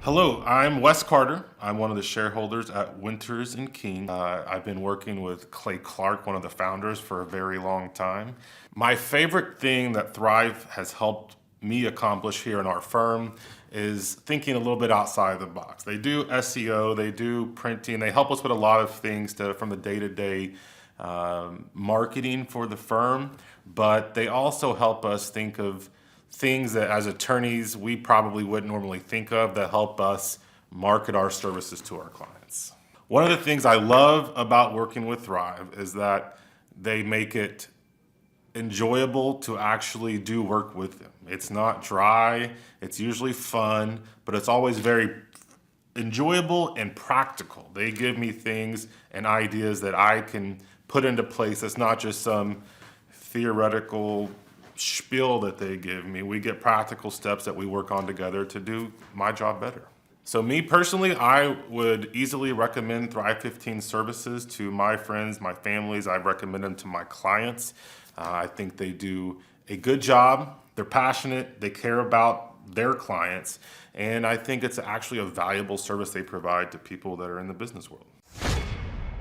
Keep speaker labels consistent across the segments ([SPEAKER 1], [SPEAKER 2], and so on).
[SPEAKER 1] Hello, I'm Wes Carter. I'm one of the shareholders at Winters and King. I've been working with Clay Clark, one of the founders, for a very long time. My favorite thing that Thrive has helped me accomplish here in our firm is thinking a little bit outside the box. They do SEO, they do printing, they help us with a lot of things from the day-to-day marketing for the firm, but they also help us think of things that as attorneys we probably wouldn't normally think of that help us market our services to our clients. One of the things I love about working with Thrive is that they make it enjoyable to actually do work with them. It's not dry, it's usually fun, but it's always very enjoyable and practical. They give me things and ideas that I can put into place. It's not just some theoretical spiel that they give me. We get practical steps that we work on together to do my job better. So me personally, I would easily recommend Thrive 15 services to my friends, my families. I recommend them to my clients. I think they do a good job. They're passionate. They care about their clients. And I think it's actually a valuable service they provide to people that are in the business world.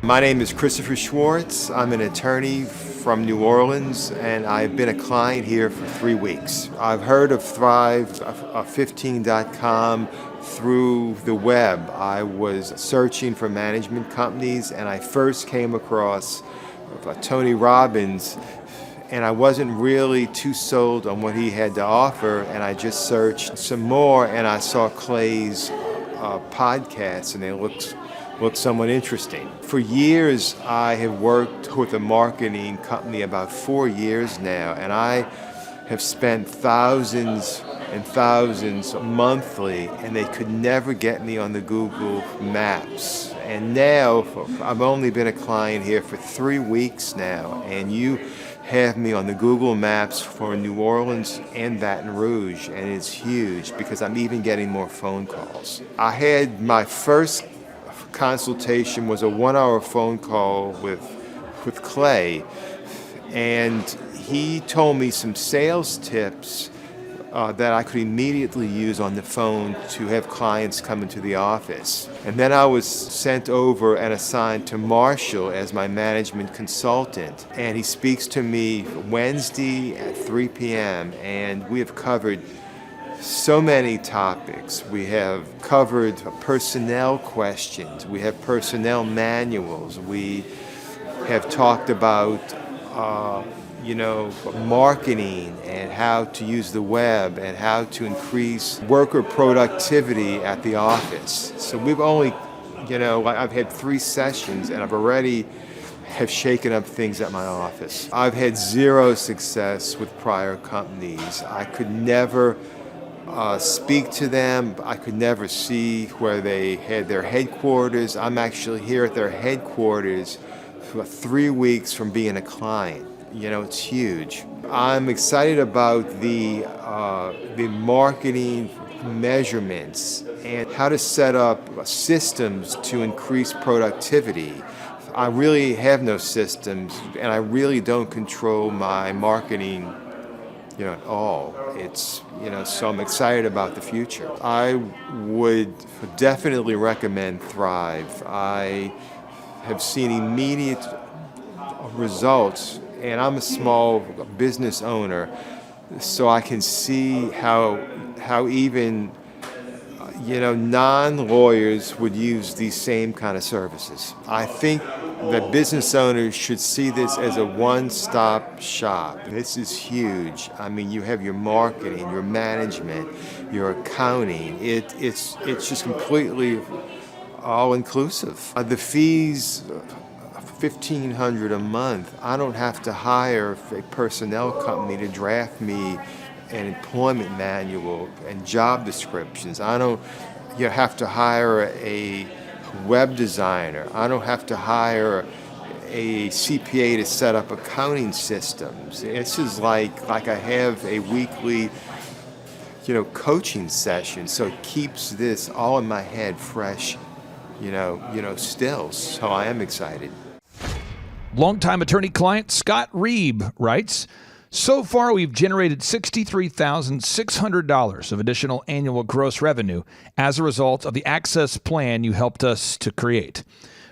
[SPEAKER 2] My name is Christopher Schwartz. I'm an attorney from New Orleans, and I've been a client here for 3 weeks. I've heard of Thrive15.com through the web. I was searching for management companies, and I first came across Tony Robbins, and I wasn't really too sold on what he had to offer, and I just searched some more, and I saw Clay's podcasts, and they looked somewhat interesting. For years, I have worked with a marketing company, about 4 years now, and I have spent thousands and thousands monthly, and they could never get me on the Google Maps. And now, I've only been a client here for 3 weeks now, and you have me on the Google Maps for New Orleans and Baton Rouge, and it's huge because I'm even getting more phone calls. I had my first consultation was a 1-hour phone call with Clay, and he told me some sales tips that I could immediately use on the phone to have clients come into the office. And then I was sent over and assigned to Marshall as my management consultant, and he speaks to me Wednesday at 3 p.m. and we have covered so many topics. We have covered personnel questions. We have personnel manuals. We have talked about, marketing and how to use the web and how to increase worker productivity at the office. So we've only, I've had 3 sessions and I've already have shaken up things at my office. I've had 0 success with prior companies. I could never speak to them. I could never see where they had their headquarters. I'm actually here at their headquarters for 3 weeks from being a client. It's huge. I'm excited about the marketing measurements and how to set up systems to increase productivity. I really have no systems, and I really don't control my marketing at all. It's, so I'm excited about the future. I would definitely recommend Thrive. I have seen immediate results, and I'm a small business owner, so I can see how even non-lawyers would use these same kind of services. I think that business owners should see this as a one-stop shop. This is huge. I mean, you have your marketing, your management, your accounting. It's just completely all-inclusive. The fees, $1,500 a month. I don't have to hire a personnel company to draft me an employment manual and job descriptions. I don't have to hire a web designer. I don't have to hire a CPA to set up accounting systems. It's just like I have a weekly coaching session, so it keeps this all in my head fresh, still. So I am excited.
[SPEAKER 3] Longtime attorney client Scott Reeb writes, So far, we've generated $63,600 of additional annual gross revenue as a result of the access plan you helped us to create.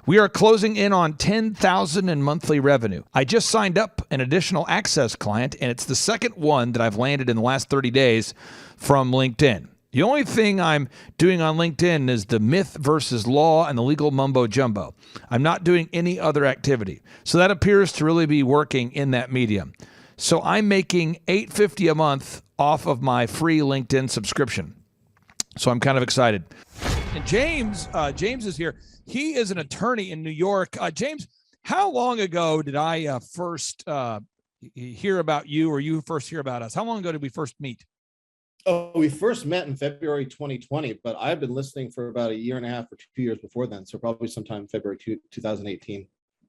[SPEAKER 3] We are closing in on $10,000 in monthly revenue. I just signed up an additional access client, and it's the second one that I've landed in the last 30 days from LinkedIn. The only thing I'm doing on LinkedIn is the myth versus law and the legal mumbo jumbo. I'm not doing any other activity. So that appears to really be working in that medium. So I'm making $850 a month off of my free LinkedIn subscription. So I'm kind of excited. And James is here. He is an attorney in New York. James, how long ago did I first hear about you, or you first hear about us? How long ago did we first meet?
[SPEAKER 4] Oh, we first met in February 2020, but I've been listening for about a year and a half or 2 years before then. So probably sometime February 2018.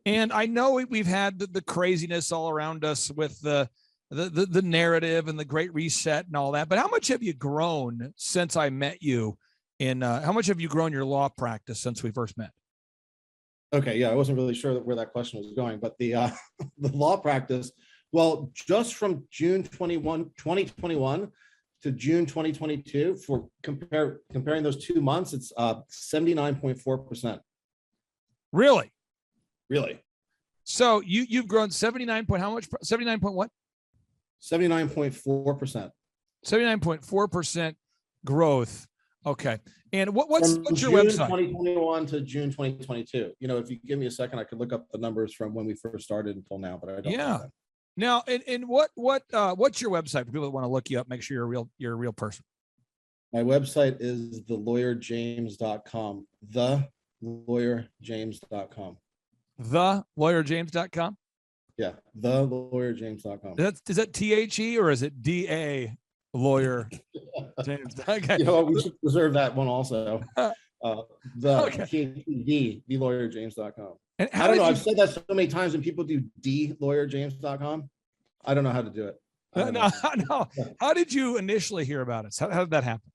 [SPEAKER 3] And I know we've had the craziness all around us with the narrative and the Great Reset and all that. But how much have you grown since I met you? How much have you grown your law practice since we first met?
[SPEAKER 4] Okay, yeah, I wasn't really sure where that question was going, but the the law practice, well, just from June 2021 to June 2022, for comparing those 2 months, it's 79.4%.
[SPEAKER 3] Really?
[SPEAKER 4] Really?
[SPEAKER 3] So you've grown 79 point how much? 79 point what?
[SPEAKER 4] 79.4%.
[SPEAKER 3] 79.4% growth. Okay. And what's your
[SPEAKER 4] June
[SPEAKER 3] website?
[SPEAKER 4] 2021 to June 2022. You know, if you give me a second, I could look up the numbers from when we first started until now, but I don't know that.
[SPEAKER 3] Now, and what's your website for people that want to look you up, make sure you're a real person?
[SPEAKER 4] My website is thelawyerjames.com. Thelawyerjames.com.
[SPEAKER 3] Thelawyerjames.com?
[SPEAKER 4] Yeah, thelawyerjames.com.
[SPEAKER 3] Is that THE or is it DA lawyer James? Okay.
[SPEAKER 4] You know what? We should preserve that one also. Thelawyerjames.com.
[SPEAKER 3] And
[SPEAKER 4] I don't know. I've said that so many times when people do dlawyerjames.com. I don't know how to do it.
[SPEAKER 3] No. How did you initially hear about us? How did that happen?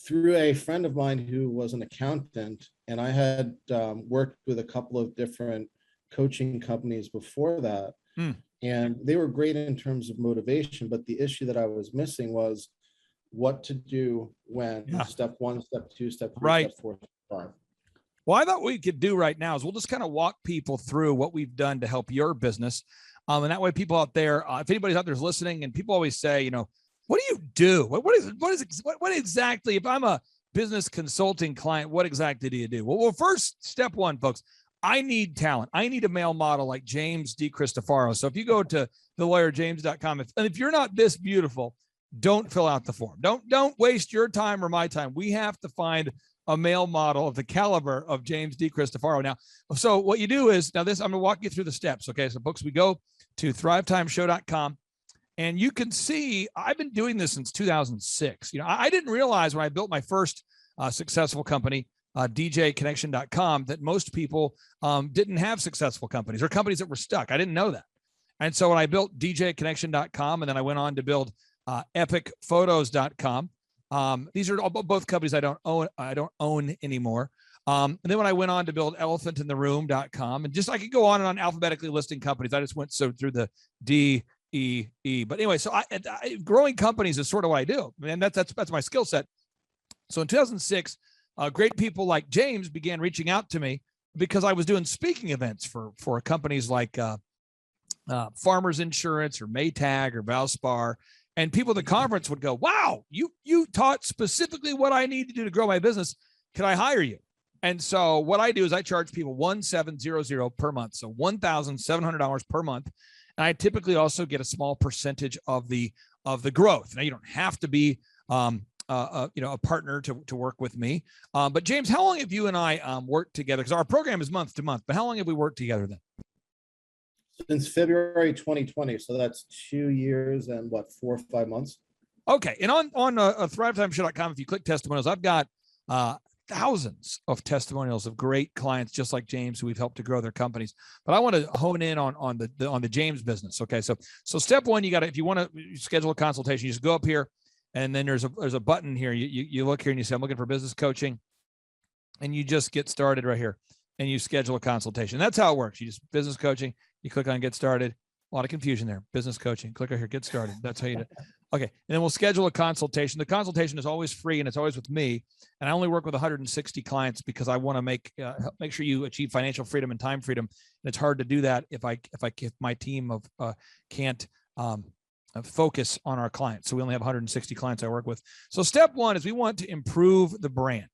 [SPEAKER 4] Through a friend of mine who was an accountant, and I had worked with a couple of different coaching companies before that. And they were great in terms of motivation, but the issue that I was missing was what to do when step 1, step 2, step 3, step 4, step 5.
[SPEAKER 3] Well, I thought what we could do right now is we'll just kind of walk people through what we've done to help your business. And that way people out there, if anybody's out there is listening, and people always say, you know, what do you do? What exactly, if I'm a business consulting client, what exactly do you do? Well, first, step 1, folks, I need talent. I need a male model like James DiCristofaro. So if you go to thelawyerjames.com, if you're not this beautiful, don't fill out the form. Don't waste your time or my time. We have to find a male model of the caliber of James DiCristofaro. Now, so what you do is, I'm going to walk you through the steps. Okay. So folks, we go to thrivetimeshow.com, and you can see I've been doing this since 2006. You know, I didn't realize when I built my first successful company, djconnection.com, that most people didn't have successful companies or companies that were stuck. I didn't know that. And so when I built djconnection.com, and then I went on to build epicphotos.com, these are both companies I don't own anymore. And then when I went on to build elephantintheroom.com, and just I could go on and on alphabetically listing companies. I just went through the D, E, E. But anyway, so growing companies is sort of what I do, and that's my skill set. So in 2006, great people like James began reaching out to me because I was doing speaking events for companies like Farmers Insurance or Maytag or Valspar. And people at the conference would go, wow, you taught specifically what I need to do to grow my business. Can I hire you? And so what I do is I charge people $1,700 per month. So $1,700 per month. And I typically also get a small percentage of the growth. Now, you don't have to be a partner to work with me. But James, how long have you and I worked together? Because our program is month to month, but how long have we worked together then?
[SPEAKER 4] Since February 2020. So that's 2 years and 4 or 5 months.
[SPEAKER 3] Okay. And on thrivetimeshow.com, if you click testimonials, I've got thousands of testimonials of great clients just like James who we've helped to grow their companies. But I want to hone in on the James business. Okay. So step 1, you got to, if you want to schedule a consultation, you just go up here, and then there's a button here. You look here and you say, I'm looking for business coaching, and you just get started right here and you schedule a consultation. That's how it works. You just business coaching, you click on get started, A lot of confusion there. Business coaching. Click right here. Get started. That's how you do it. Okay. And then we'll schedule a consultation. The consultation is always free and it's always with me. And I only work with 160 clients because I want to make sure you achieve financial freedom and time freedom. And it's hard to do that if my team of can't focus on our clients. So we only have 160 clients I work with. So step one is we want to improve the brand.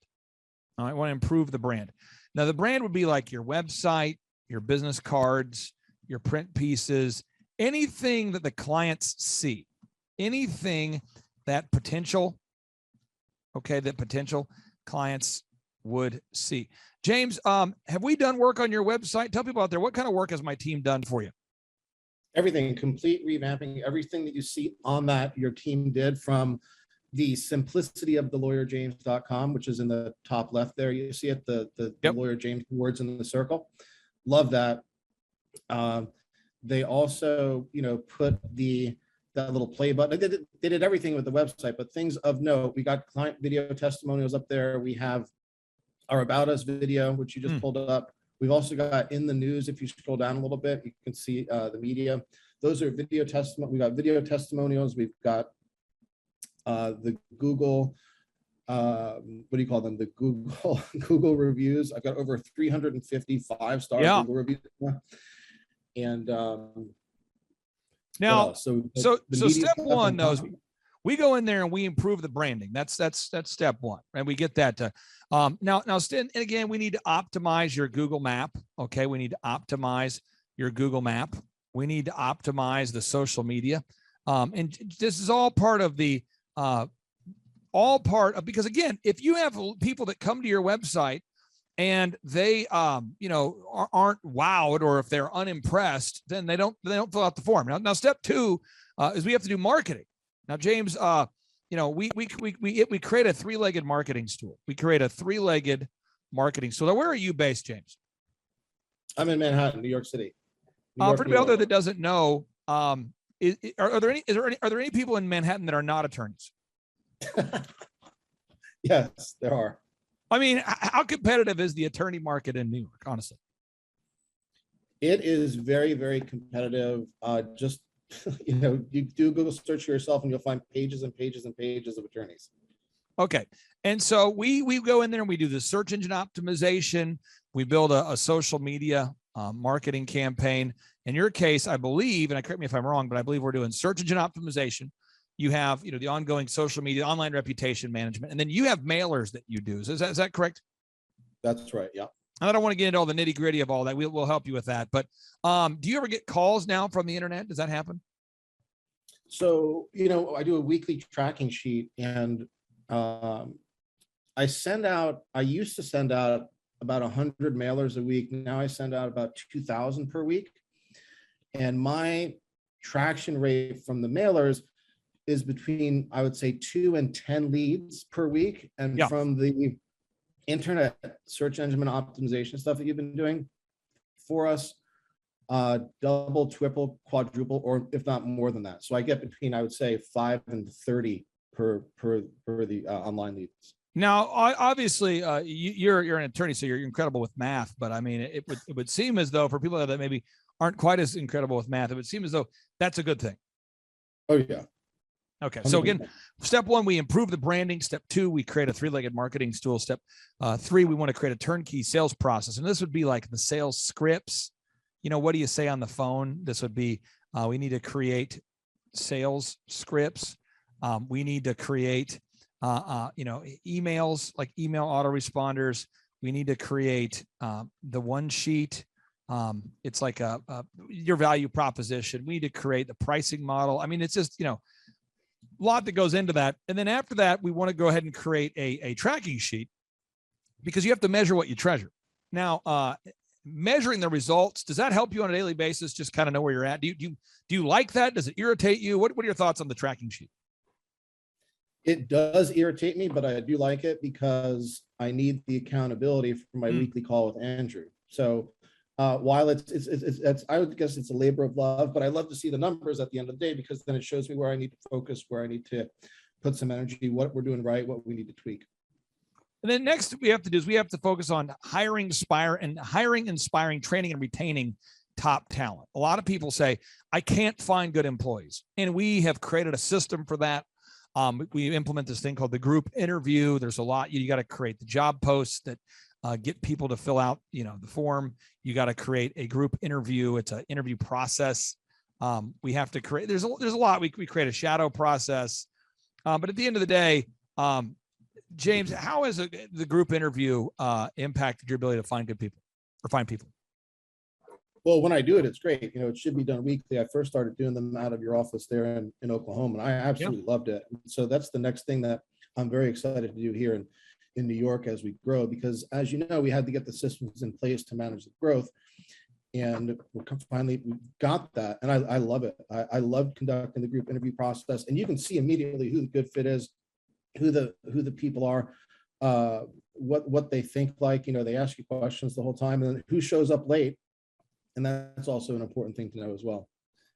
[SPEAKER 3] I want to improve the brand. Now the brand would be like your website, your business cards, your print pieces, anything that the clients see, anything that potential clients would see. James, have we done work on your website? Tell people out there, what kind of work has my team done for you?
[SPEAKER 4] Everything, complete revamping, everything that you see on that your team did, from the simplicity of theLawyerJames.com, which is in the top left there. You see it, the
[SPEAKER 3] Yep.
[SPEAKER 4] Lawyer James words in the circle. Love that. They also, put that little play button. They did everything with the website, but things of note. We got client video testimonials up there. We have our About Us video, which you just pulled up. We've also got in the news. If you scroll down a little bit, you can see the media. Those are video testimonials. We got video testimonials. We've got the Google, what do you call them? The Google reviews. I've got over 350 5-star Google reviews. And
[SPEAKER 3] now, so step one, though, is we go in there and we improve the branding. That's step one, and we get that. Now, and again, we need to optimize your Google map. Okay, we need to optimize your Google map. We need to optimize the social media, and this is all part of the because again, if you have people that come to your website and they aren't wowed, or if they're unimpressed, then they don't fill out the form. Now step two is we have to do marketing. Now, James, we create a three-legged marketing stool. We create a three-legged marketing stool. Now, where are you based, James?
[SPEAKER 4] I'm in Manhattan, New York City.
[SPEAKER 3] For anybody out there that doesn't know, are there any people in Manhattan that are not attorneys?
[SPEAKER 4] Yes, there are.
[SPEAKER 3] I mean, how competitive is the attorney market in New York, honestly?
[SPEAKER 4] It is very, very competitive. Just, you do Google search for yourself and you'll find pages and pages and pages of attorneys.
[SPEAKER 3] Okay. And so we go in there and we do the search engine optimization. We build a social media marketing campaign. In your case, I believe, and correct me if I'm wrong, but I believe we're doing search engine optimization. You have, the ongoing social media, online reputation management, and then you have mailers that you do. Is that correct?
[SPEAKER 4] That's right. Yeah.
[SPEAKER 3] I don't want to get into all the nitty gritty of all that. We'll help you with that. But do you ever get calls now from the internet? Does that happen?
[SPEAKER 4] So, I do a weekly tracking sheet, and I used to send out about 100 mailers a week. Now I send out about 2,000 per week. And my traction rate from the mailers is between, I would say, 2 and 10 leads per week. And from the internet search engine optimization stuff that you've been doing for us, double, triple, quadruple, or if not more than that. So I get between, I would say, 5 and 30 per the online leads.
[SPEAKER 3] Now, obviously, you're an attorney, so you're incredible with math. But I mean, it would seem as though for people that maybe aren't quite as incredible with math, it would seem as though that's a good thing.
[SPEAKER 4] Oh yeah.
[SPEAKER 3] Okay. So again, step one, we improve the branding. Step two, we create a three-legged marketing stool. Step three, we want to create a turnkey sales process. And this would be like the sales scripts. What do you say on the phone? This would be, we need to create sales scripts. We need to create, emails, like email autoresponders. We need to create the one sheet. It's like your value proposition. We need to create the pricing model. I mean, it's just, a lot that goes into that. And then after that, we want to go ahead and create a tracking sheet, because you have to measure what you treasure. Now, measuring the results, does that help you on a daily basis? Just kind of know where you're at. Do you like that? Does it irritate you? What are your thoughts on the tracking sheet?
[SPEAKER 4] It does irritate me, but I do like it because I need the accountability for my weekly call with Andrew. So while it's I would guess it's a labor of love, but I love to see the numbers at the end of the day, because then it shows me where I need to focus, where I need to put some energy, what we're doing right, what we need to tweak.
[SPEAKER 3] And then next we have to do is we have to focus on hiring, inspiring, training, and retaining top talent. A lot of people say, I can't find good employees. And we have created a system for that. We implement this thing called the group interview. There's a lot. You got to create the job posts that get people to fill out, the form. You got to create a group interview. It's an interview process. We have to create, there's a lot. We create a shadow process. But at the end of the day, James, how has the group interview impacted your ability to find good people or find people?
[SPEAKER 4] Well, when I do it, it's great. It should be done weekly. I first started doing them out of your office there in Oklahoma, and I absolutely loved it. So that's the next thing that I'm very excited to do here in New York as we grow, because as you know, we had to get the systems in place to manage the growth. And we got that. And I love it. I love conducting the group interview process. And you can see immediately who the good fit is, who the people are, what they think like. They ask you questions the whole time, and who shows up late. And that's also an important thing to know as well.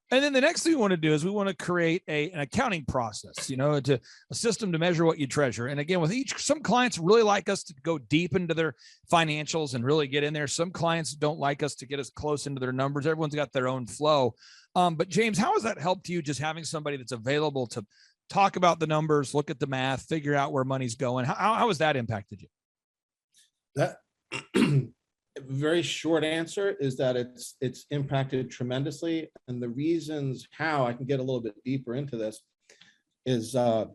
[SPEAKER 3] And then the next thing we want to do is we want to create an accounting process, a system to measure what you treasure. And again, with some clients really like us to go deep into their financials and really get in there. Some clients don't like us to get as close into their numbers. Everyone's got their own flow. But James, how has that helped you, just having somebody that's available to talk about the numbers, look at the math, figure out where money's going? How has that impacted you?
[SPEAKER 4] That very short answer is that it's impacted tremendously. And the reasons how, I can get a little bit deeper into this, is after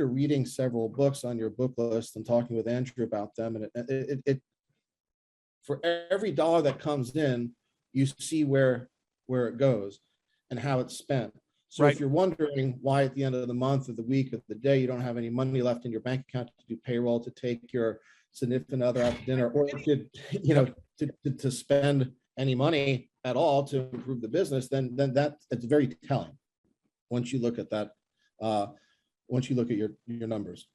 [SPEAKER 4] reading several books on your book list and talking with Andrew about them, and it for every dollar that comes in, you see where it goes and how it's spent. So If you're wondering why at the end of the month or the week or the day you don't have any money left in your bank account to do payroll, to take your significant other out to dinner, or to spend any money at all to improve the business, then it's very telling once you look at that, once you look at your numbers.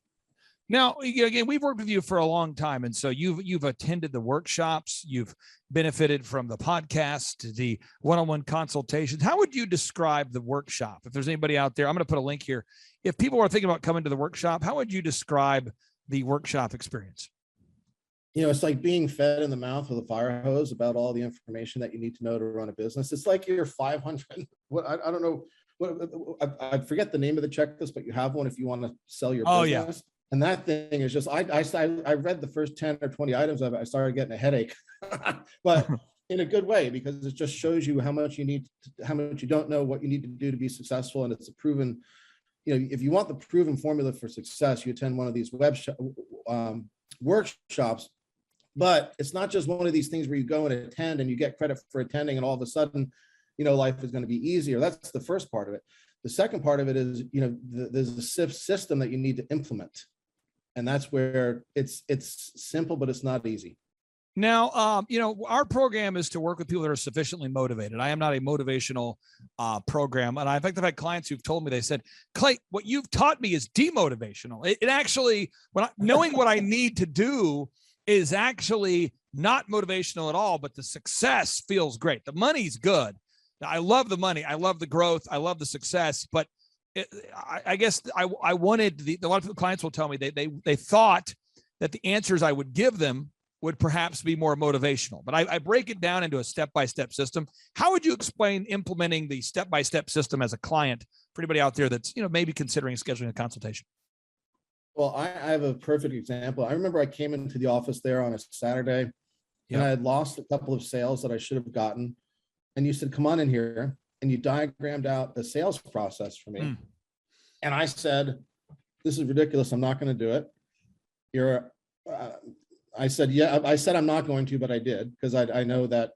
[SPEAKER 3] Now, again, we've worked with you for a long time, and so you've attended the workshops, you've benefited from the podcast, the one-on-one consultations. How would you describe the workshop? If there's anybody out there, I'm going to put a link here. If people are thinking about coming to the workshop, how would you describe the workshop experience?
[SPEAKER 4] It's like being fed in the mouth with a fire hose about all the information that you need to know to run a business. It's like your 500. I don't know I forget the name of the checklist, but you have one if you want to sell your business.
[SPEAKER 3] Oh, yeah.
[SPEAKER 4] And that thing is just, I read the first 10 or 20 items of it. I started getting a headache, but in a good way, because it just shows you how much you need, how much you don't know, what you need to do to be successful. And it's a proven, if you want the proven formula for success, you attend one of these workshops. But it's not just one of these things where you go and attend and you get credit for attending, and all of a sudden, life is going to be easier. That's the first part of it. The second part of it is, there's a system that you need to implement. And that's where it's simple, but it's not easy.
[SPEAKER 3] Now, our program is to work with people that are sufficiently motivated. I am not a motivational program. And in fact, I've had clients who've told me, they said, Clay, what you've taught me is demotivational. It actually, knowing what I need to do is actually not motivational at all, but the success feels great. The money's good. I love the money. I love the growth. I love the success. But I guess I wanted a lot of clients will tell me they thought that the answers I would give them would perhaps be more motivational, but I break it down into a step-by-step system. How would you explain implementing the step-by-step system as a client for anybody out there that's, maybe considering scheduling a consultation?
[SPEAKER 4] Well, I have a perfect example. I remember I came into the office there on a Saturday and I had lost a couple of sales that I should have gotten. And you said, come on in here. And you diagrammed out the sales process for me. And I said, this is ridiculous. I'm not going to do it. I said, yeah, I said, I'm not going to, but I did, because I know that,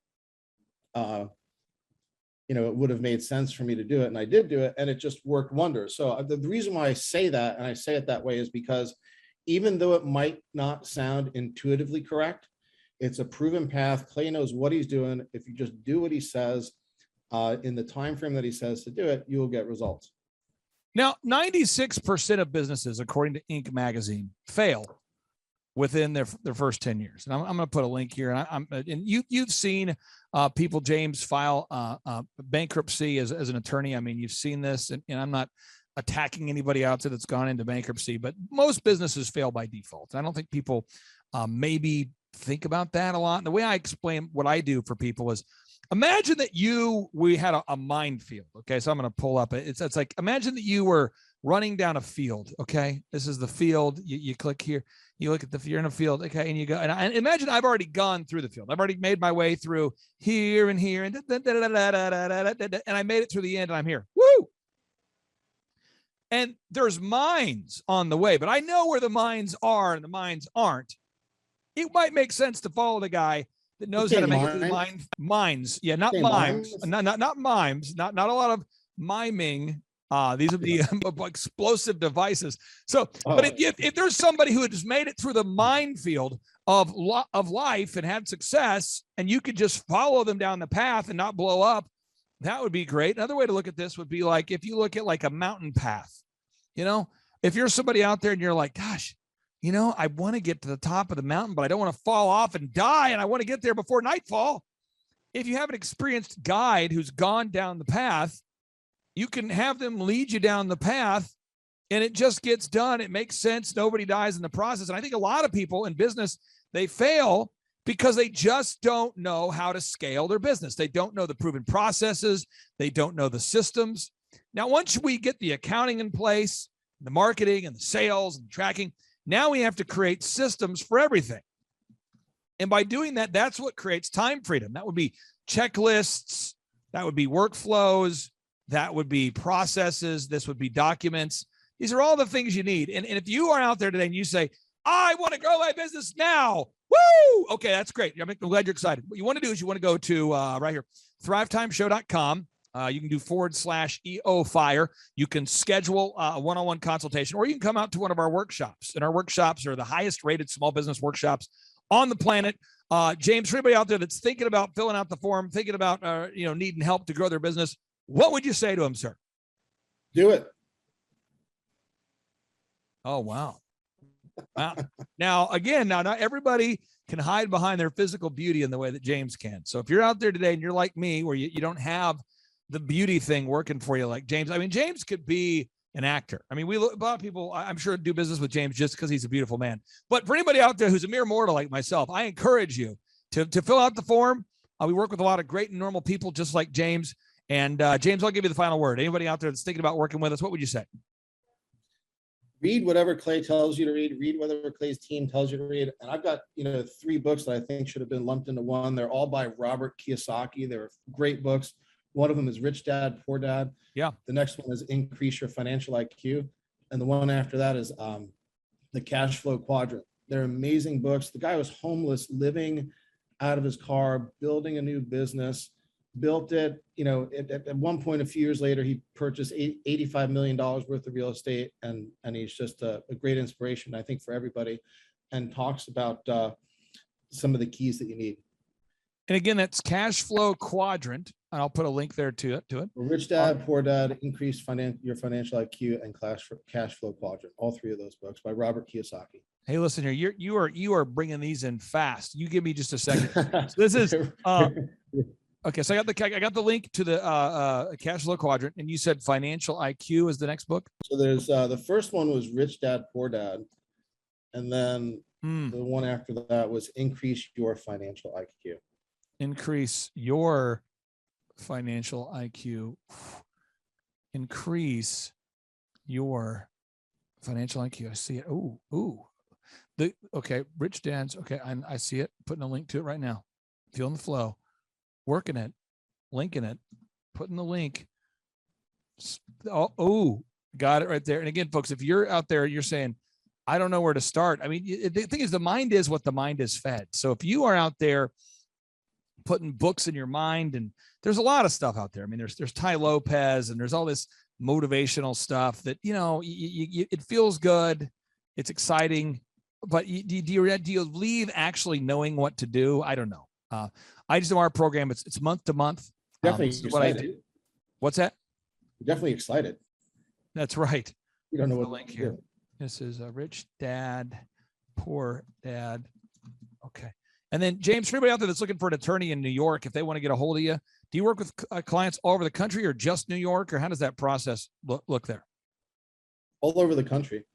[SPEAKER 4] it would have made sense for me to do it. And I did do it, and it just worked wonders. So the reason why I say that, and I say it that way, is because even though it might not sound intuitively correct, it's a proven path. Clay knows what he's doing. If you just do what he says, in the time frame that he says to do it, you will get results.
[SPEAKER 3] Now, 96% of businesses, according to Inc. magazine, fail within their first 10 years. And I'm going to put a link here. And you've seen people, James, file bankruptcy as an attorney. I mean, you've seen this, and I'm not attacking anybody out there that's gone into bankruptcy, but most businesses fail by default. I don't think people maybe think about that a lot. And the way I explain what I do for people is, imagine that we had a minefield. Okay. So I'm going to pull up. It's like, imagine that you were running down a field. Okay. This is the field. You click here, you look at you're in a field. Okay. And you go, and imagine I've already gone through the field. I've already made my way through here and here. And I made it through the end and I'm here. Woo. And there's mines on the way, but I know where the mines are and the mines aren't. It might make sense to follow the guy that knows how to make it through mines. Yeah, not mimes. Not mimes. Not a lot of miming. These are the explosive devices. So, but if there's somebody who has made it through the minefield of life and had success, and you could just follow them down the path and not blow up, that would be great. Another way to look at this would be like, if you look at like a mountain path, if you're somebody out there and you're like, gosh, I want to get to the top of the mountain, but I don't want to fall off and die. And I want to get there before nightfall. If you have an experienced guide who's gone down the path, you can have them lead you down the path and it just gets done. It makes sense. Nobody dies in the process. And I think a lot of people in business, they fail because they just don't know how to scale their business. They don't know the proven processes. They don't know the systems. Now, once we get the accounting in place, the marketing and the sales and tracking, now we have to create systems for everything. And by doing that, that's what creates time freedom. That would be checklists. That would be workflows. That would be processes. This would be documents. These are all the things you need. And if you are out there today and you say, I want to grow my business now. Woo! Okay, that's great. I'm glad you're excited. What you want to do is you want to go to right here, thrivetimeshow.com. You can do /EOFire. You can schedule a one-on-one consultation, or you can come out to one of our workshops. And our workshops are the highest rated small business workshops on the planet. James, for anybody out there that's thinking about filling out the form, thinking about needing help to grow their business, what would you say to them, sir?
[SPEAKER 4] Do it.
[SPEAKER 3] Oh, wow. Wow. Now, again, not everybody can hide behind their physical beauty in the way that James can. So if you're out there today and you're like me, where you don't have the beauty thing working for you like James, James could be an actor. A lot of people, I'm sure, do business with James just because he's a beautiful man. But for anybody out there who's a mere mortal like myself, I encourage you to fill out the form. We work with a lot of great and normal people just like James. And James, I'll give you the final word. Anybody out there that's thinking about working with us, what would you say?
[SPEAKER 4] Read whatever Clay tells you to read. Read whatever Clay's team tells you to read. And I've got 3 books that I think should have been lumped into one. They're all by Robert Kiyosaki. They're great books. One of them is Rich Dad, Poor Dad.
[SPEAKER 3] Yeah.
[SPEAKER 4] The next one is Increase Your Financial IQ. And the one after that is The Cash Flow Quadrant. They're amazing books. The guy was homeless, living out of his car, building a new business, built it. At one point, a few years later, he purchased $85 million worth of real estate. And he's just a great inspiration, I think, for everybody, and talks about some of the keys that you need.
[SPEAKER 3] And again, that's Cash Flow Quadrant. And I'll put a link there to it.
[SPEAKER 4] Rich Dad, Poor Dad, Increase Your Financial IQ, and Cash Flow Quadrant. All 3 of those books by Robert Kiyosaki.
[SPEAKER 3] Hey, listen here. You are bringing these in fast. You give me just a second. So this is okay. So I got the link to the Cash Flow Quadrant, and you said Financial IQ is the next book.
[SPEAKER 4] So there's the first one was Rich Dad, Poor Dad, and then the one after that was Increase Your Financial IQ.
[SPEAKER 3] Increase your financial IQ. Increase your financial IQ. I see it. Ooh. Okay, Rich Dad's. Okay, I see it. Putting a link to it right now. Feeling the flow. Working it. Linking it. Putting the link. Oh, got it right there. And again, folks, if you're out there, you're saying, I don't know where to start. The thing is, the mind is what the mind is fed. So if you are out there putting books in your mind, and there's a lot of stuff out there. There's Ty Lopez, and there's all this motivational stuff that, it feels good. It's exciting, but do you leave actually knowing what to do? I don't know. I just know our program, it's month to month.
[SPEAKER 4] Definitely
[SPEAKER 3] what I do. What's that?
[SPEAKER 4] Definitely excited.
[SPEAKER 3] That's right.
[SPEAKER 4] You don't know what
[SPEAKER 3] link here. This is a Rich Dad, Poor Dad. Okay. And then, James, for anybody out there that's looking for an attorney in New York, if they want to get a hold of you, do you work with clients all over the country or just New York, or how does that process look there?
[SPEAKER 4] All over the country.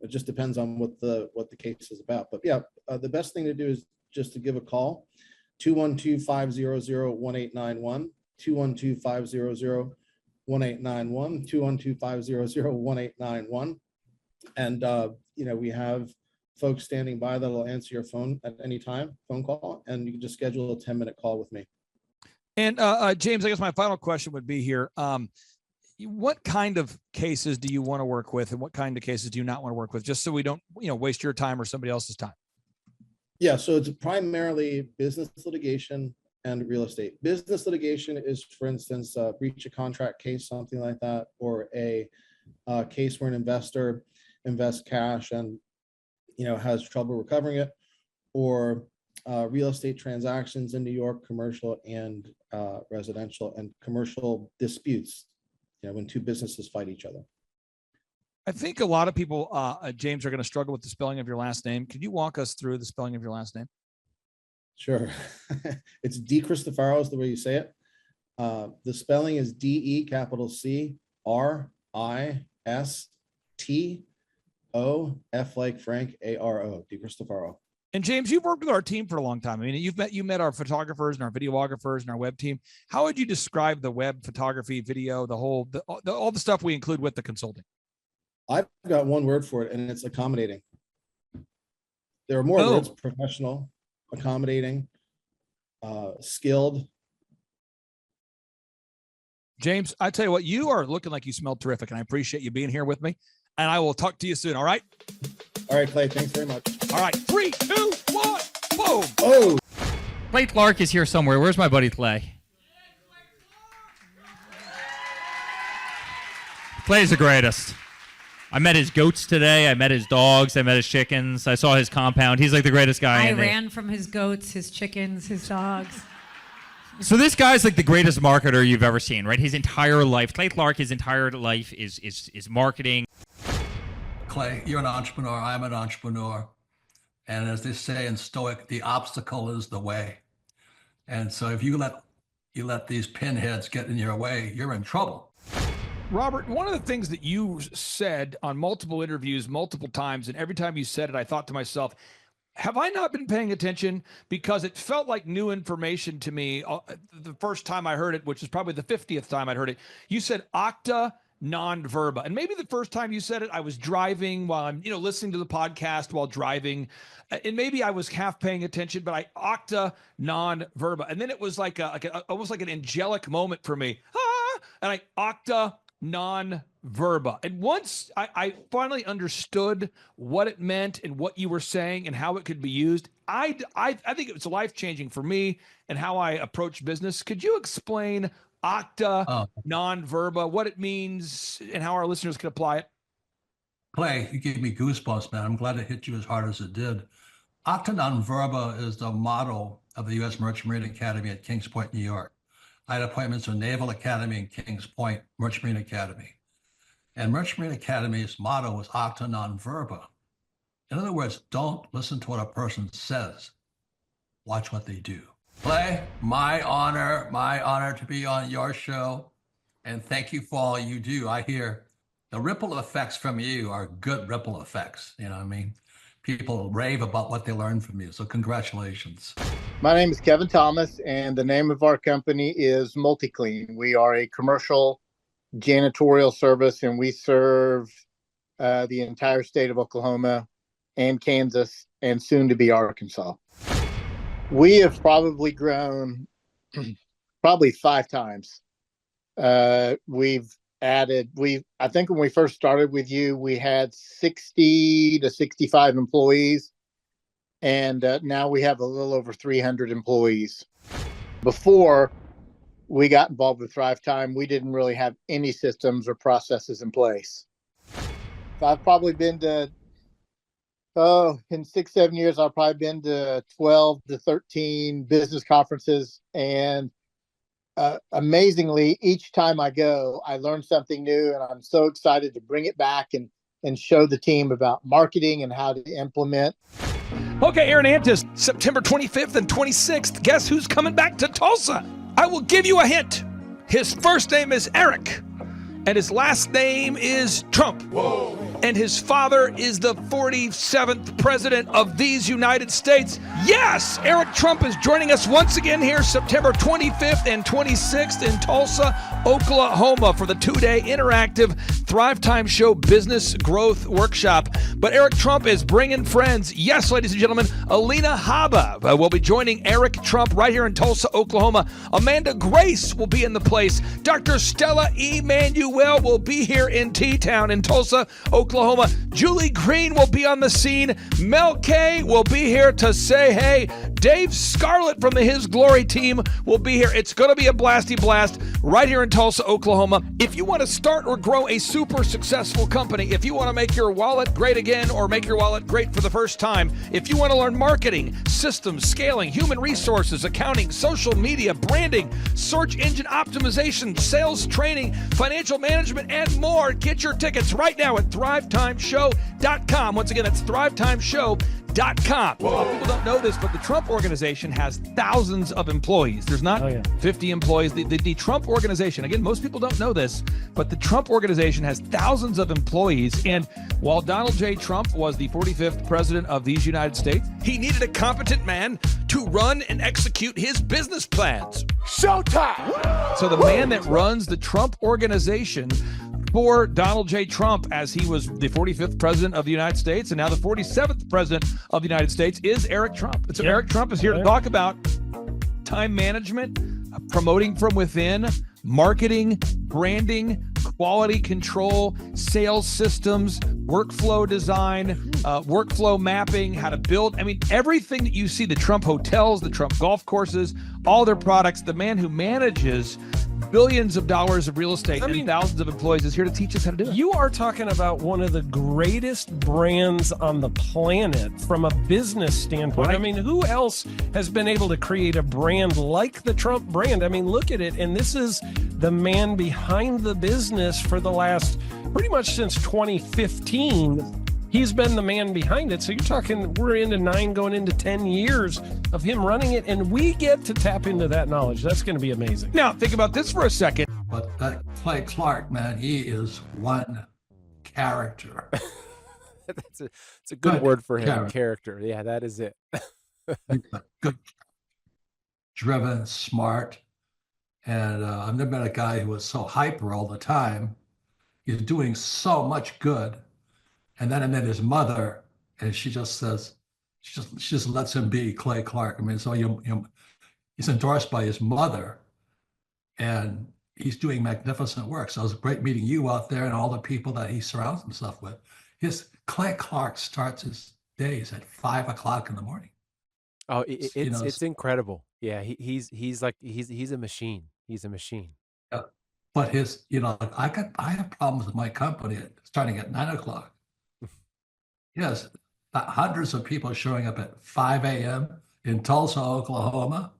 [SPEAKER 4] It just depends on what the case is about. But yeah, the best thing to do is just to give a call, 212-500-1891, 212-500-1891, 212-500-1891. And, we have folks standing by that'll answer your phone at any time, phone call, and you can just schedule a 10-minute call with me.
[SPEAKER 3] And James, I guess my final question would be here. What kind of cases do you want to work with, and what kind of cases do you not want to work with, just so we don't, waste your time or somebody else's time?
[SPEAKER 4] Yeah, so it's primarily business litigation and real estate. Business litigation is, for instance, a breach of contract case, something like that, or a case where an investor invests cash and has trouble recovering it, or real estate transactions in New York, commercial and residential, and commercial disputes, when two businesses fight each other.
[SPEAKER 3] I think a lot of people, James, are going to struggle with the spelling of your last name. Could you walk us through the spelling of your last name?
[SPEAKER 4] Sure. It's DeCristofaro is the way you say it. The spelling is DeCristoFaro, F like Frank, ARO, DeCristofaro.
[SPEAKER 3] And James, you've worked with our team for a long time. I mean, you met our photographers and our videographers and our web team. How would you describe the web photography, video, all the stuff we include with the consulting?
[SPEAKER 4] I've got one word for it, and it's accommodating. There are more words: professional, accommodating, skilled.
[SPEAKER 3] James, I tell you what, you are looking like you smell terrific, and I appreciate you being here with me. And I will talk to you soon. All right.
[SPEAKER 4] All right, Clay. Thanks very much.
[SPEAKER 3] All right. 3, 2, 1. Boom.
[SPEAKER 4] Oh.
[SPEAKER 5] Clay Clark is here somewhere. Where's my buddy Clay? Clay's the greatest. I met his goats today. I met his dogs. I met his chickens. I saw his compound. He's like the greatest guy.
[SPEAKER 6] I ran from his goats, his chickens, his dogs.
[SPEAKER 5] So this guy's like the greatest marketer you've ever seen, right? His entire life, Clay Clark, his entire life is marketing.
[SPEAKER 7] Clay, you're an entrepreneur. I'm an entrepreneur. And as they say in Stoic, the obstacle is the way. And so if you let these pinheads get in your way, you're in trouble.
[SPEAKER 3] Robert, one of the things that you said on multiple interviews, multiple times, and every time you said it, I thought to myself, have I not been paying attention? Because it felt like new information to me the first time I heard it, which is probably the 50th time I'd heard it. You said octa non verba. And maybe the first time you said it, I was driving while I'm, listening to the podcast while driving. And maybe I was half paying attention, but I octa non verba. And then it was like almost like an angelic moment for me. And I octa non verba. And once I finally understood what it meant and what you were saying and how it could be used, I think it was life-changing for me and how I approach business. Could you explain octa non verba, what it means and how our listeners can apply it?
[SPEAKER 7] Clay, you gave me goosebumps, man. I'm glad it hit you as hard as it did. Octa non verba is the motto of the U.S. Merchant Marine Academy at Kings Point, New York. I had appointments with Naval Academy and Kings Point, Merchant Marine Academy. And Merchant Marine Academy's motto was octa non verba. In other words, don't listen to what a person says. Watch what they do. Clay, my honor to be on your show. And thank you for all you do. I hear the ripple effects from you are good ripple effects. You know what I mean? People rave about what they learned from you. So congratulations.
[SPEAKER 8] My name is Kevin Thomas, and the name of our company is MultiClean. We are a commercial janitorial service, and we serve the entire state of Oklahoma and Kansas, and soon to be Arkansas. We have probably grown probably 5 times. We've added, I think when we first started with you, we had 60 to 65 employees. And now we have a little over 300 employees. Before we got involved with Thrivetime, we didn't really have any systems or processes in place. So I've probably been to, in 6-7 years, I've probably been to 12 to 13 business conferences. And amazingly, each time I go, I learn something new, and I'm so excited to bring it back and show the team about marketing and how to implement.
[SPEAKER 3] Okay, Aaron Antis, September 25th and 26th. Guess who's coming back to Tulsa? I will give you a hint. His first name is Eric, and his last name is Trump. Whoa. and his father is the 47th president of these United States. Yes, Eric Trump is joining us once again here September 25th and 26th in Tulsa, Oklahoma for the two-day interactive Thrivetime Show Business Growth Workshop. But Eric Trump is bringing friends. Yes, ladies and gentlemen, Alina Habba will be joining Eric Trump right here in Tulsa, Oklahoma. Amanda Grace will be in the place. Dr. Stella Emanuel will be here in T-Town in Tulsa, Oklahoma. Julie Green will be on the scene. Mel K will be here to say hey. Dave Scarlett from the His Glory team will be here. It's going to be a blasty blast right here in Tulsa, Oklahoma. If you want to start or grow a super successful company, if you want to make your wallet great again or make your wallet great for the first time, if you want to learn marketing, systems, scaling, human resources, accounting, social media, branding, search engine optimization, sales training, financial management, and more, get your tickets right now at thrivetimeshow.com. Once again, that's thrivetimeshow.com. Well, people don't know this, but the Trump organization has thousands of employees. There's not 50 employees. The Trump organization, again, most people don't know this, but the Trump organization has thousands of employees. And while Donald J. Trump was the 45th president of these United States, he needed a competent man to run and execute his business plans. Showtime! So the man that runs the Trump organization for Donald J. Trump, as he was the 45th president of the United States and now the 47th president of the United States, is Eric Trump. And so Eric Trump is here to talk about time management, promoting from within, marketing, branding, quality control, sales systems, workflow design, workflow mapping, how to build. I mean, everything that you see, the Trump hotels, the Trump golf courses, all their products, the man who manages billions of dollars of real estate and thousands of employees is here to teach us how to do it.
[SPEAKER 9] You are talking about one of the greatest brands on the planet from a business standpoint.
[SPEAKER 3] Right.
[SPEAKER 9] I mean, who else has been able to create a brand like the Trump brand? I mean, look at it. And this is the man behind the business for the last pretty much since 2015. He's been the man behind it. So you're talking, we're into 9 going into 10 years of him running it, and we get to tap into that knowledge. That's going to be amazing.
[SPEAKER 3] Now, think about this for a second.
[SPEAKER 7] But that Clay Clark, man, he is one character.
[SPEAKER 10] It's a good word for him. Character. Yeah, that is it.
[SPEAKER 7] Good, driven, smart. And I've never met a guy who was so hyper all the time. He's doing so much good. And then I met his mother, and she just says, she just lets him be Clay Clark. I mean, so he's endorsed by his mother, and he's doing magnificent work. So it was great meeting you out there and all the people that he surrounds himself with. Clay Clark starts his days at 5 o'clock in the morning.
[SPEAKER 10] Oh, it's incredible. Yeah, he's a machine. He's a machine.
[SPEAKER 7] Yeah. But I have problems with my company starting at 9 o'clock. Yes, hundreds of people showing up at 5 a.m. in Tulsa, Oklahoma.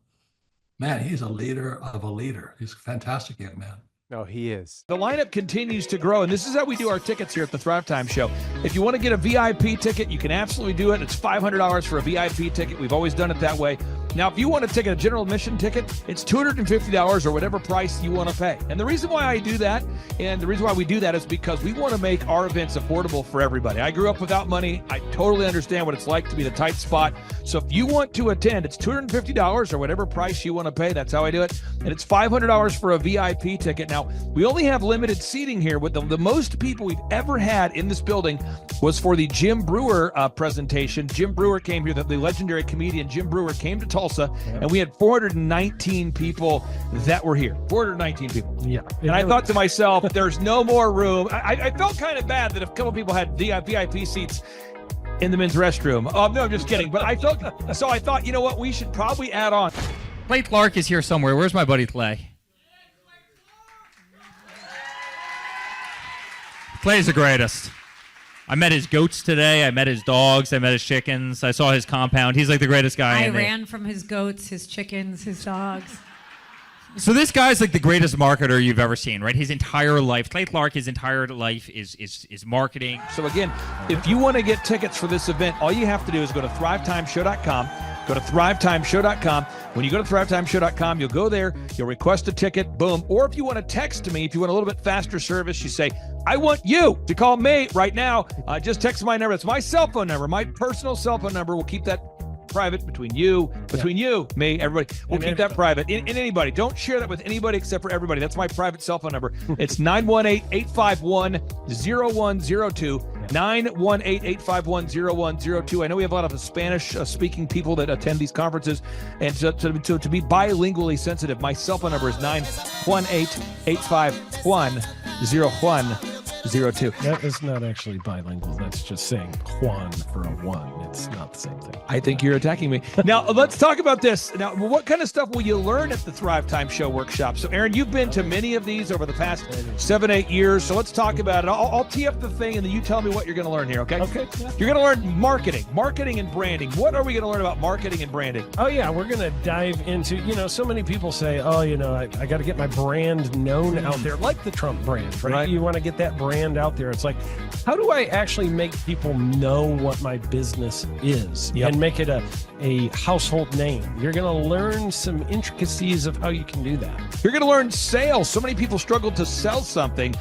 [SPEAKER 7] Man, he's a leader of a leader. He's a fantastic young man.
[SPEAKER 10] No, he is.
[SPEAKER 3] The lineup continues to grow, and this is how we do our tickets here at the Thrivetime Show. If you want to get a VIP ticket, you can absolutely do it. It's $500 for a VIP ticket. We've always done it that way. Now, if you want to take a general admission ticket, it's $250 or whatever price you want to pay. And the reason why I do that, and the reason why we do that is because we want to make our events affordable for everybody. I grew up without money. I totally understand what it's like to be in a tight spot. So if you want to attend, it's $250 or whatever price you want to pay. That's how I do it. And it's $500 for a VIP ticket. Now, we only have limited seating here. With the most people we've ever had in this building was for the Jim Brewer presentation. Jim Brewer came here, the legendary comedian Jim Brewer came to Tulsa, and we had 419 people that were here. 419 people.
[SPEAKER 9] Yeah.
[SPEAKER 3] And I thought to myself, there's no more room. I felt kind of bad that a couple people had VIP seats in the men's restroom. No, I'm just kidding. But I thought, you know what? We should probably add on.
[SPEAKER 5] Clay Clark is here somewhere. Where's my buddy Clay? Clay's the greatest. I met his goats today. I met his dogs. I met his chickens. I saw his compound. He's like the greatest guy.
[SPEAKER 6] I ran from his goats, his chickens, his dogs.
[SPEAKER 5] So this guy's like the greatest marketer you've ever seen, right? His entire life, Clay Clark, his entire life is marketing.
[SPEAKER 3] So again, if you want to get tickets for this event, all you have to do is go to thrivetimeshow.com. Go to thrivetimeshow.com. When you go to thrivetimeshow.com, you'll go there, you'll request a ticket, boom. Or if you want to text me, if you want a little bit faster service, you say, I want you to call me right now. Just text my number. It's my cell phone number, my personal cell phone number. We'll keep that private between you, me, everybody. We'll keep that private. And anybody, don't share that with anybody except for everybody. That's my private cell phone number. It's 918-851-0102. 918-851-0102. I know we have a lot of Spanish-speaking people that attend these conferences, and so to be bilingually sensitive, my cell phone number is 918-851-0102.
[SPEAKER 9] That is not actually bilingual. That's just saying Juan for a one. It's not the same thing.
[SPEAKER 3] I think you're attacking me. Now, let's talk about this. Now, what kind of stuff will you learn at the Thrive Time Show workshop? So, Aaron, you've been to many of these over the past 7-8 years. So let's talk about it. I'll tee up the thing, and then you tell me what you're going to learn here, okay?
[SPEAKER 9] Okay.
[SPEAKER 3] You're going to learn marketing and branding. What are we going to learn about marketing and branding?
[SPEAKER 9] Oh, yeah. We're going to dive into, so many people say, I got to get my brand known out there, like the Trump brand, right? You want to get that brand out there. It's like, how do I actually make people know what my business is and make it a household name? You're going to learn some intricacies of how you can do that.
[SPEAKER 3] You're going to learn sales. So many people struggle to sell something.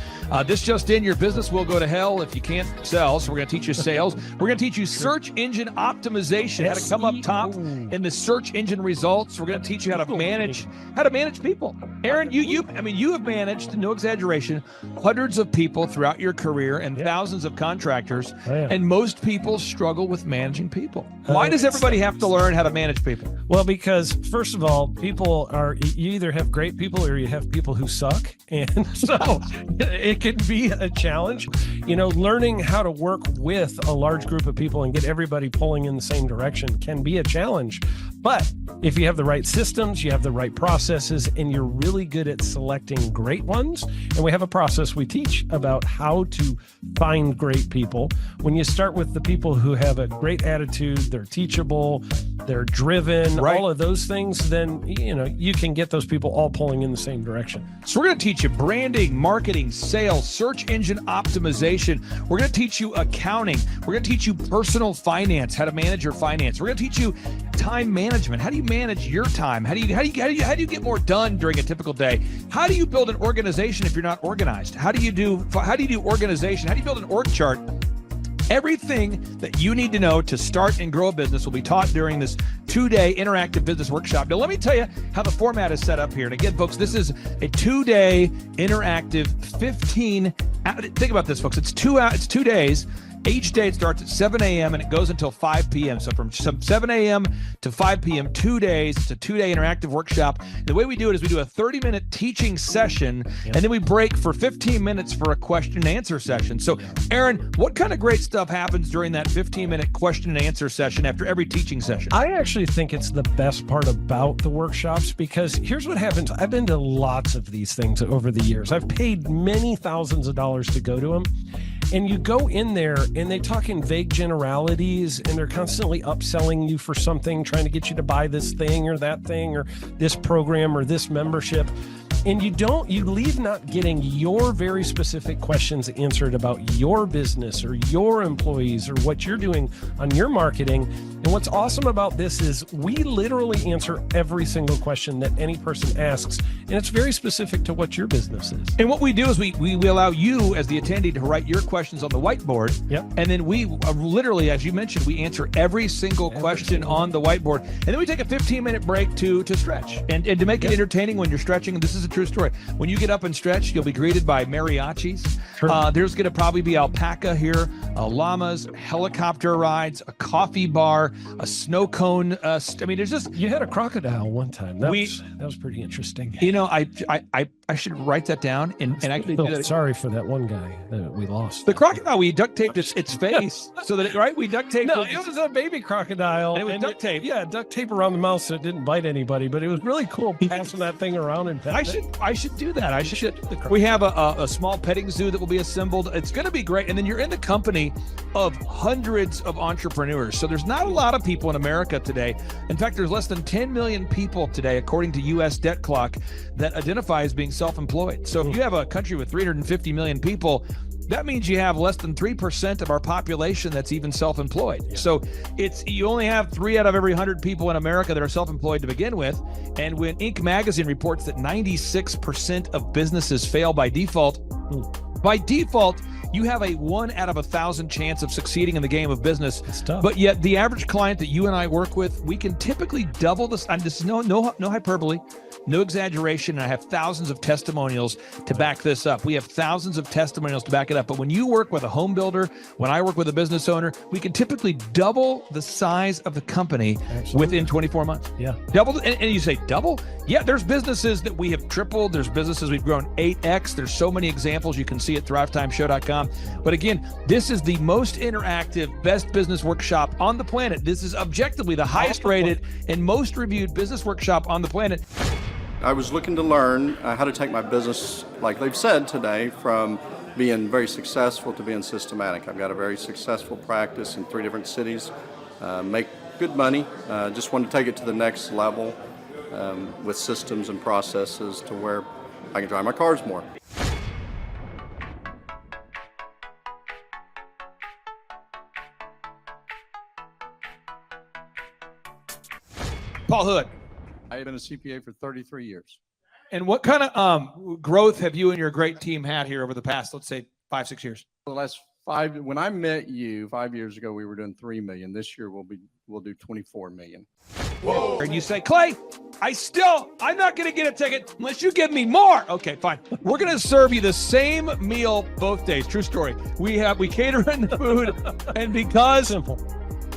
[SPEAKER 3] This just in, your business will go to hell if you can't sell. So we're going to teach you sales. We're going to teach you search engine optimization, how to come up top in the search engine results. We're going to teach you how to manage people. Aaron, you have managed, no exaggeration, hundreds of people throughout your career and thousands of contractors. And most people struggle with managing people. Why does everybody have to learn how to manage people?
[SPEAKER 9] Well, because first of all, you either have great people or you have people who suck. And so it can be a challenge. Learning how to work with a large group of people and get everybody pulling in the same direction can be a challenge. But if you have the right systems, you have the right processes, and you're really good at selecting great ones, and we have a process we teach about how to find great people. When you start with the people who have a great attitude, they're teachable, they're driven, all of those things, then, you can get those people all pulling in the same direction.
[SPEAKER 3] So we're going to teach you branding, marketing, sales, search engine optimization. We're going to teach you accounting. We're going to teach you personal finance, how to manage your finance. We're going to teach you time management. How do you manage your time? How do you get more done during a typical day? How do you build an organization if you're not organized? How do you do organization? How do you build an org chart? Everything that you need to know to start and grow a business will be taught during this 2-day interactive business workshop. Now, let me tell you how the format is set up here. And again, folks, this is a 2-day interactive 15. Think about this, folks. It's 2 days. Each day it starts at 7 a.m. and it goes until 5 p.m. So from 7 a.m. to 5 p.m., 2 days. It's a 2-day interactive workshop. The way we do it is we do a 30-minute teaching session, and then we break for 15 minutes for a question and answer session. So, Aaron, what kind of great stuff happens during that 15-minute question and answer session after every teaching session?
[SPEAKER 9] I actually think it's the best part about the workshops, because here's what happens. I've been to lots of these things over the years. I've paid many thousands of dollars to go to them. And you go in there and they talk in vague generalities, and they're constantly upselling you for something, trying to get you to buy this thing or that thing or this program or this membership. And you leave not getting your very specific questions answered about your business or your employees or what you're doing on your marketing. And what's awesome about this is we literally answer every single question that any person asks, and it's very specific to what your business is.
[SPEAKER 3] And what we do is we allow you as the attendee to write your questions on the whiteboard.
[SPEAKER 9] Yep.
[SPEAKER 3] And then we literally, as you mentioned, we answer every single question on the whiteboard. And then we take a 15-minute break to stretch and to make it entertaining when you're stretching. And this is a true story. When you get up and stretch, you'll be greeted by mariachis.
[SPEAKER 9] Sure.
[SPEAKER 3] There's going to probably be alpaca here, llamas, helicopter rides, a coffee bar, a snow cone. There's just...
[SPEAKER 9] You had a crocodile one time. That was pretty interesting.
[SPEAKER 3] I should write that down and actually do that.
[SPEAKER 9] Sorry for that one guy that we lost.
[SPEAKER 3] The crocodile, we duct taped its face so that we duct taped.
[SPEAKER 9] No, it was a baby crocodile.
[SPEAKER 3] And it was duct tape.
[SPEAKER 9] Yeah, duct tape around the mouth so it didn't bite anybody. But it was really cool passing that thing around and
[SPEAKER 3] I should do that. We have a small petting zoo that will be assembled. It's going to be great. And then you're in the company of hundreds of entrepreneurs. So there's not a lot of people in America today. In fact, there's less than 10 million people today, according to U.S. Debt Clock, that identify as being self-employed. So if you have a country with 350 million people, that means you have less than 3% of our population that's even self-employed. Yeah. So you only have 3 out of every 100 people in America that are self-employed to begin with. And when Inc. magazine reports that 96% of businesses fail by default, you have a 1 out of 1,000 chance of succeeding in the game of business.
[SPEAKER 9] It's tough.
[SPEAKER 3] But yet the average client that you and I work with, we can typically double this. And this is no hyperbole, no exaggeration. And I have thousands of testimonials to back this up. We have thousands of testimonials to back it up. But when you work with a home builder, when I work with a business owner, we can typically double the size of the company within 24 months.
[SPEAKER 9] Yeah.
[SPEAKER 3] Double. And you say double? Yeah, there's businesses that we have tripled. There's businesses we've grown 8x. There's so many examples you can see at thrivetimeshow.com. But again, this is the most interactive, best business workshop on the planet. This is objectively the highest rated and most reviewed business workshop on the planet.
[SPEAKER 11] I was looking to learn how to take my business, like they've said today, from being very successful to being systematic. I've got a very successful practice in 3 different cities, make good money. Just want to take it to the next level with systems and processes to where I can drive my cars more.
[SPEAKER 3] Paul Hood.
[SPEAKER 12] I have been a CPA for 33 years.
[SPEAKER 3] And what kind of growth have you and your great team had here over the past, let's say, 5-6 years?
[SPEAKER 12] For the last 5, when I met you 5 years ago, we were doing 3 million. This year we'll do 24 million.
[SPEAKER 3] Whoa. And you say, Clay, I'm not going to get a ticket unless you give me more. Okay, fine. We're going to serve you the same meal both days. True story. We cater in the food, and because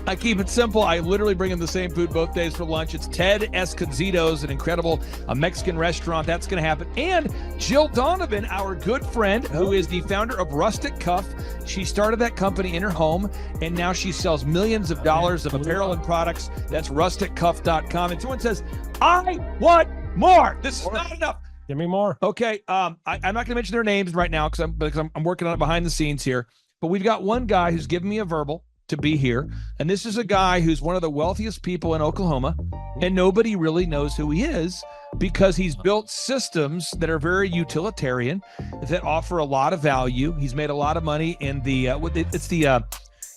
[SPEAKER 3] I keep it simple, I literally bring in the same food both days for lunch. It's Ted Escondido's, an incredible Mexican restaurant. That's going to happen. And Jill Donovan, our good friend, who is the founder of Rustic Cuff. She started that company in her home, and now she sells millions of dollars of apparel and products. That's rusticcuff.com. And someone says, I want more. This is not enough.
[SPEAKER 9] Give me more.
[SPEAKER 3] Okay. I'm not going to mention their names right now because I'm working on it behind the scenes here. But we've got one guy who's given me a verbal to be here. And this is a guy who's one of the wealthiest people in Oklahoma, and nobody really knows who he is because he's built systems that are very utilitarian, that offer a lot of value. He's made a lot of money in the,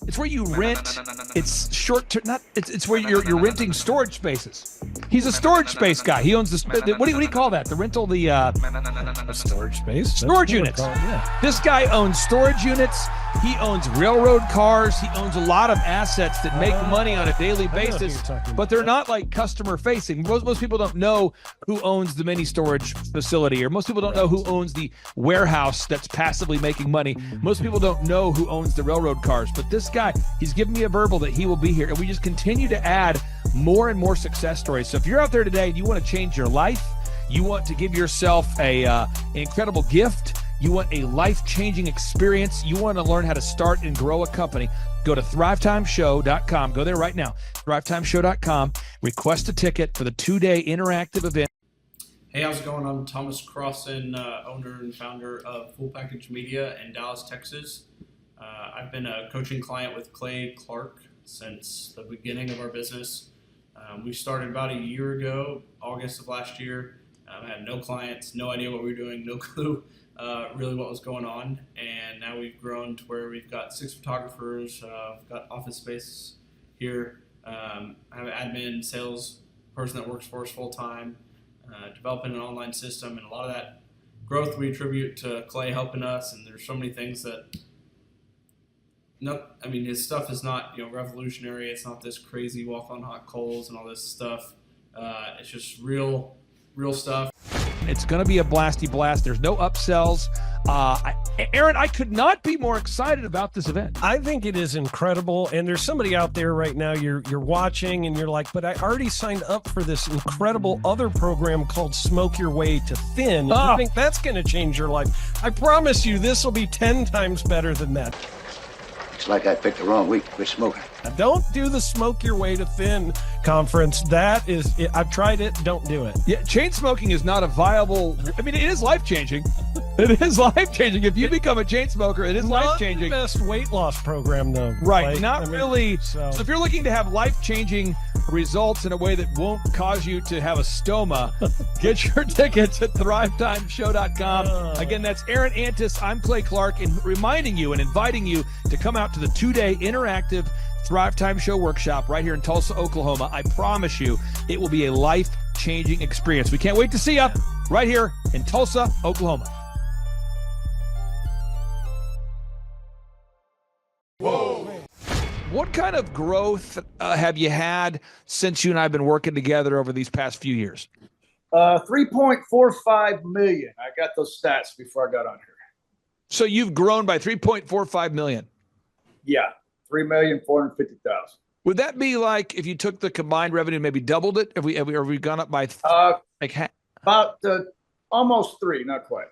[SPEAKER 3] it's where you rent. It's short term. It's where you're renting storage spaces. He's a storage space guy. He owns the what do you call that? The rental,
[SPEAKER 9] storage space.
[SPEAKER 3] Storage units. This guy owns storage units. He owns railroad cars. He owns a lot of assets that make money on a daily basis, but they're not like customer facing. Most people don't know who owns the mini storage facility, or most people don't know who owns the warehouse that's passively making money. Most people don't know who owns the railroad cars, but this guy, he's given me a verbal that he will be here, and we just continue to add more and more success stories. So if you're out there today and you want to change your life, you want to give yourself an incredible gift, you want a life-changing experience, you want to learn how to start and grow a company, go to thrivetimeshow.com. Go there right now, thrivetimeshow.com. Request a ticket for the 2-day interactive event.
[SPEAKER 13] Hey, how's it going? I'm Thomas Crossan, owner and founder of Full Package Media in Dallas, Texas. I've been a coaching client with Clay Clark since the beginning of our business. We started about a year ago, August of last year. I had no clients, no idea what we were doing, no clue really what was going on. And now we've grown to where we've got 6 photographers, we've got office space here. I have an admin, sales person that works for us full time, developing an online system. And a lot of that growth we attribute to Clay helping us. And there's so many things that, his stuff is not, revolutionary. It's not this crazy walk on hot coals and all this stuff. It's just real stuff.
[SPEAKER 3] It's going to be a blasty blast. There's no upsells. Aaron, I could not be more excited about this event.
[SPEAKER 9] I think it is incredible. And there's somebody out there right now, you're watching and you're like, but I already signed up for this incredible other program called Smoke Your Way to Thin. You think that's going to change your life? I promise you this will be 10 times better than that.
[SPEAKER 14] It's like I picked the wrong week to quit smoking.
[SPEAKER 9] Now, don't do the Smoke Your Way to Thin conference. That is, I've tried it. Don't do it.
[SPEAKER 3] Yeah, chain smoking is not a viable. It is life changing, It is life changing. If you become a chain smoker, it is life changing.
[SPEAKER 9] Not the best weight loss program, though.
[SPEAKER 3] Right.
[SPEAKER 9] Like,
[SPEAKER 3] Not really. So if you're looking to have life changing results in a way that won't cause you to have a stoma, get your tickets at thrivetimeshow.com. Again, that's Aaron Antis. I'm Clay Clark, and reminding you and inviting you to come out to the 2-day interactive Thrive Time Show workshop right here in Tulsa, Oklahoma. I promise you, it will be a life-changing experience. We can't wait to see you right here in Tulsa, Oklahoma. Whoa. What kind of growth have you had since you and I have been working together over these past few years?
[SPEAKER 15] 3.45 million. I got those stats before I got on here.
[SPEAKER 3] So you've grown by 3.45 million.
[SPEAKER 15] Yeah, 3,450,000.
[SPEAKER 3] Would that be like if you took the combined revenue and maybe doubled it? Have we gone up by
[SPEAKER 15] about almost 3, not quite.